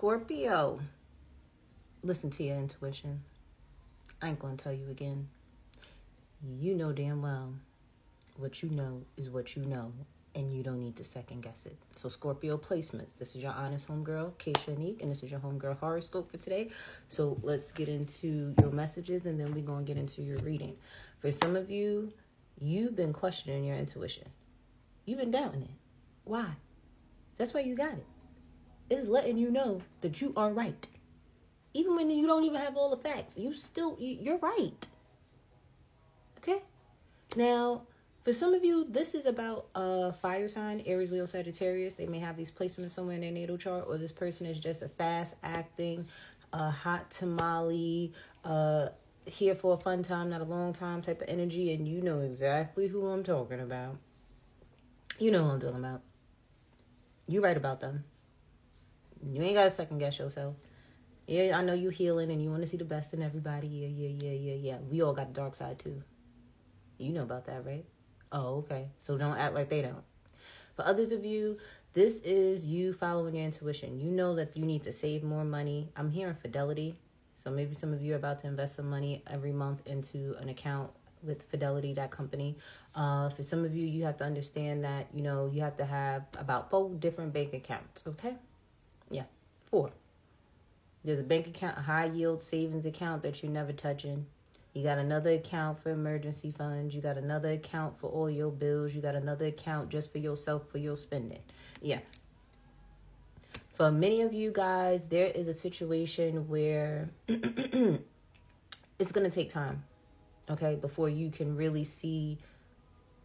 Scorpio, listen to your intuition. I ain't going to tell you again. You know damn well what you know is what you know, and you don't need to second guess it. So Scorpio placements. This is your honest homegirl, 𝑇ℎ𝑒 𝐻𝑜𝑛𝑒𝑠𝑡, and this is your homegirl horoscope for today. So let's get into your messages, and then we're going to get into your reading. For some of you, you've been questioning your intuition. You've been doubting it. Why? That's why you got it. It's letting you know that you are right. Even when you don't even have all the facts, you're right. Okay? Now, for some of you, this is about a fire sign, Aries, Leo, Sagittarius. They may have these placements somewhere in their natal chart, or this person is just a fast-acting, hot tamale, here for a fun time, not a long time type of energy, and you know exactly who I'm talking about. You know who I'm talking about. You right about them. You ain't got to second guess yourself. Yeah, I know you healing and you want to see the best in everybody. Yeah. We all got the dark side too. You know about that, right? Oh, okay. So don't act like they don't. For others of you, this is you following your intuition. You know that you need to save more money. I'm hearing fidelity. So maybe some of you are about to invest some money every month into an account with Fidelity, that company. For some of you, you have to understand that, you have to have about 4 different bank accounts, okay? Yeah, 4. There's a bank account, a high yield savings account that you're never touching. You got another account for emergency funds. You got another account for all your bills. You got another account just for yourself, for your spending. Yeah. For many of you guys, there is a situation where it's going to take time, okay, before you can really see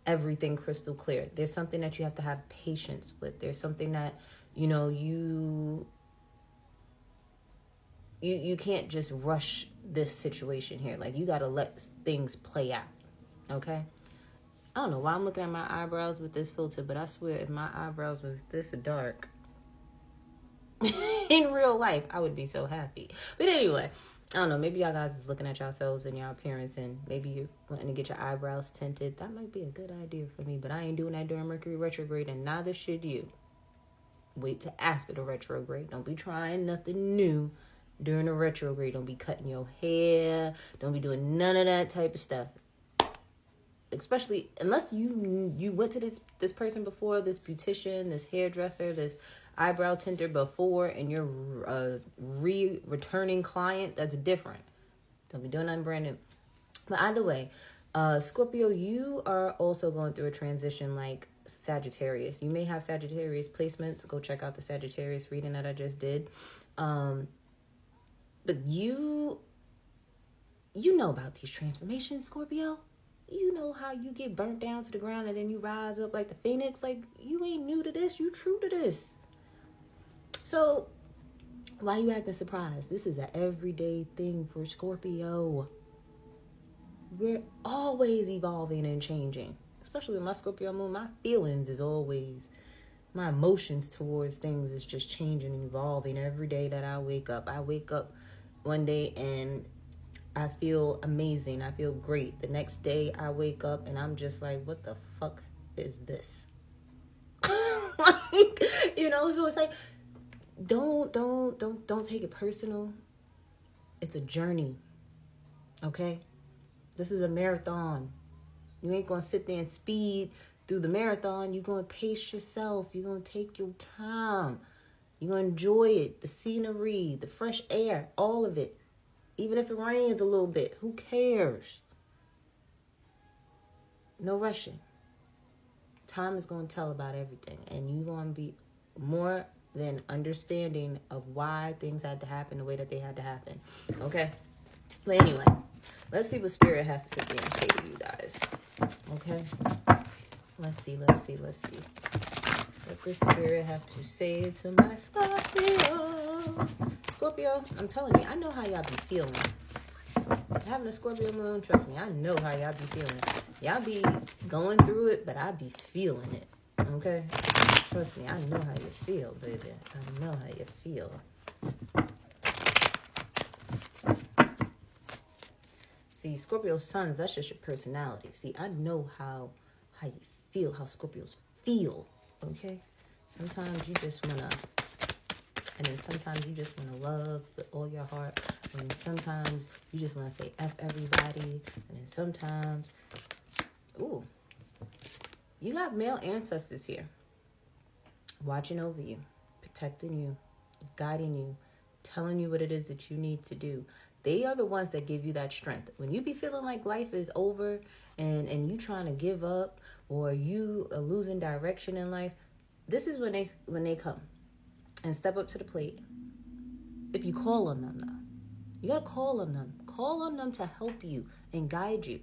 everything crystal clear. There's something that you have to have patience with. There's something that, you can't just rush this situation here. Like, you got to let things play out, okay? I don't know why I'm looking at my eyebrows with this filter, but I swear if my eyebrows was this dark in real life, I would be so happy. But anyway, I don't know. Maybe y'all guys is looking at yourselves and your appearance, and maybe you're wanting to get your eyebrows tinted. That might be a good idea for me, but I ain't doing that during Mercury retrograde, and neither should you. Wait till after the retrograde. Don't be trying nothing new during the retrograde. Don't be cutting your hair. Don't be doing none of that type of stuff. Especially unless you went to this person before, this beautician, this hairdresser, this eyebrow tinter before, and you're a returning client. That's different. Don't be doing nothing brand new. But either way, Scorpio, you are also going through a transition like Sagittarius. You may have Sagittarius placements. Go check out the Sagittarius reading that I just did. But you know about these transformations, Scorpio. You know how you get burnt down to the ground and then you rise up like the phoenix. Like, you ain't new to this. You true to this. So, why you acting surprised? This is an everyday thing for Scorpio. We're always evolving and changing. Especially with my Scorpio moon, my feelings is always, my emotions towards things is just changing and evolving every day that I wake up. I wake up one day and I feel amazing. I feel great. The next day I wake up and I'm just like, what the fuck is this? Like, so it's like, don't take it personal. It's a journey. Okay? This is a marathon. You ain't going to sit there and speed through the marathon. You're going to pace yourself. You're going to take your time. You're going to enjoy it. The scenery, the fresh air, all of it. Even if it rains a little bit, who cares? No rushing. Time is going to tell about everything. And you're going to be more than understanding of why things had to happen the way that they had to happen. Okay? But anyway, let's see what Spirit has to sit there and say to you guys. Okay? Let's see. What the Spirit have to say to my Scorpio. Scorpio, I'm telling you, I know how y'all be feeling. Having a Scorpio moon, trust me, I know how y'all be feeling. Y'all be going through it, but I be feeling it. Okay? Trust me, I know how you feel, baby. I know how you feel. See, Scorpio suns, that's just your personality. See, I know how you feel, how Scorpios feel. Okay? Sometimes you just want to And then sometimes you just want to love with all your heart. And then sometimes you just want to say F everybody. And then sometimes, ooh, you got male ancestors here watching over you, protecting you, guiding you, telling you what it is that you need to do. They are the ones that give you that strength. When you be feeling like life is over and you trying to give up or you are losing direction in life, this is when they come and step up to the plate. If you call on them, though, you got to call on them. Call on them to help you and guide you.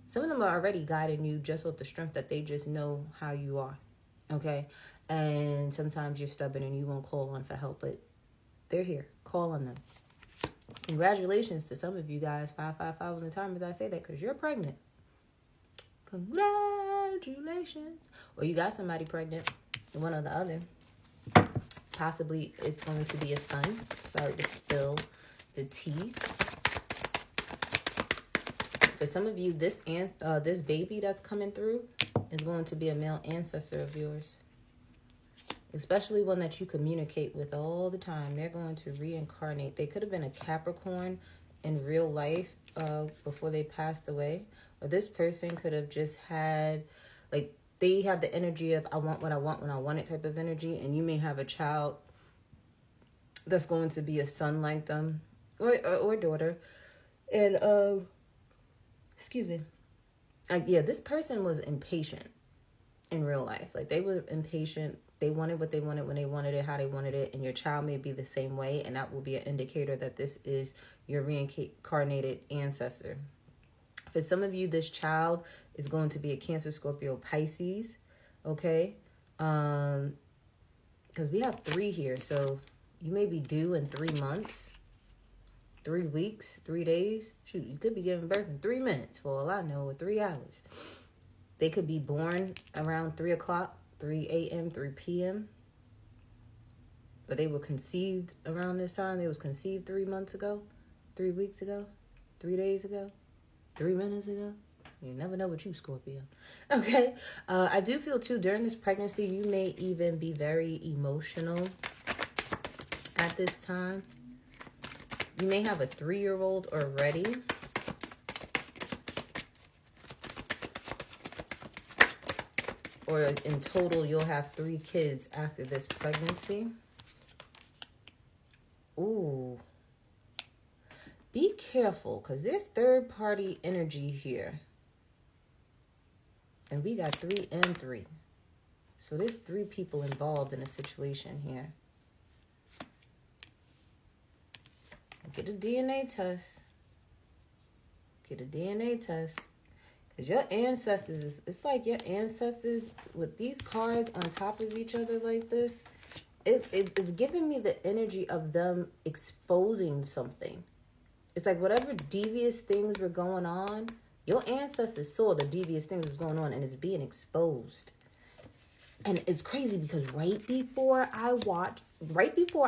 Some of them are already guiding you just with the strength that they just know how you are. Okay? And sometimes you're stubborn and you won't call on for help, but they're here. Call on them. Congratulations to some of you guys. 555 on the time as I say that, because you're pregnant. Congratulations. Or you got somebody pregnant, one or the other. Possibly it's going to be a son. Sorry to spill the tea. For some of you, this baby that's coming through is going to be a male ancestor of yours. Especially one that you communicate with all the time. They're going to reincarnate. They could have been a Capricorn in real life before they passed away. Or this person could have just had, like, they have the energy of I want what I want when I want it type of energy. And you may have a child that's going to be a son like them or daughter. And, excuse me. Yeah, this person was impatient in real life. Like, they were impatient. They wanted what they wanted when they wanted it, how they wanted it, and your child may be the same way, and that will be an indicator that this is your reincarnated ancestor. For some of you, this child is going to be a Cancer, Scorpio, Pisces, okay? Because we have 3 here, so you may be due in 3 months, 3 weeks, 3 days. Shoot, you could be giving birth in 3 minutes, for all I know, or 3 hours. They could be born around 3 o'clock. 3 a.m., 3 p.m. But they were conceived around this time. They was conceived 3 months ago, 3 weeks ago, 3 days ago, 3 minutes ago. You never know with you, Scorpio. Okay. I do feel, too, during this pregnancy, you may even be very emotional at this time. You may have a 3-year-old already. Or in total, you'll have 3 kids after this pregnancy. Ooh. Be careful, because there's third-party energy here. And we got 3 and 3. So there's 3 people involved in a situation here. Get a DNA test. Get a DNA test. Your ancestors, it's like your ancestors with these cards on top of each other like this, it's giving me the energy of them exposing something. It's like whatever devious things were going on, your ancestors saw the devious things was going on and it's being exposed. And it's crazy because right before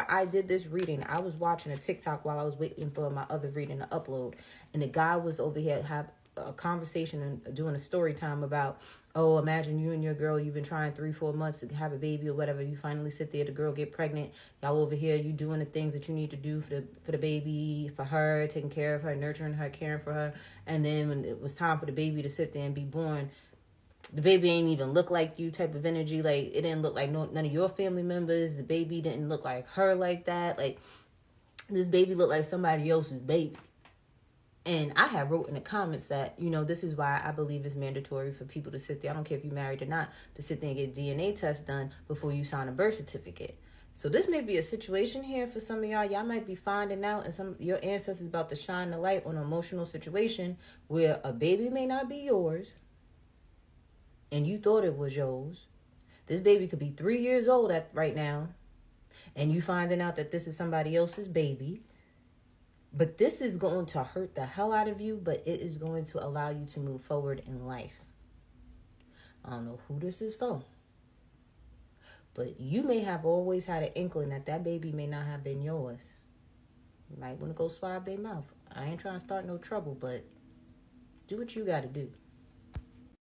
I did this reading, I was watching a TikTok while I was waiting for my other reading to upload. And the guy was over here have a conversation and doing a story time about, oh, imagine you and your girl, you've been trying 3-4 months to have a baby or whatever. You finally sit there, the girl get pregnant. Y'all over here, you doing the things that you need to do for the baby, for her, taking care of her, nurturing her, caring for her. And then when it was time for the baby to sit there and be born, the baby ain't even look like you type of energy. Like, it didn't look like none of your family members. The baby didn't look like her like that. Like, this baby looked like somebody else's baby. And I have wrote in the comments that, this is why I believe it's mandatory for people to sit there. I don't care if you're married or not, to sit there and get DNA tests done before you sign a birth certificate. So this may be a situation here for some of y'all. Y'all might be finding out and some of your ancestors about to shine the light on an emotional situation where a baby may not be yours and you thought it was yours. This baby could be 3 years old right now and you finding out that this is somebody else's baby. But this is going to hurt the hell out of you, but it is going to allow you to move forward in life. I don't know who this is for. But you may have always had an inkling that baby may not have been yours. You might want to go swab their mouth. I ain't trying to start no trouble, but do what you got to do.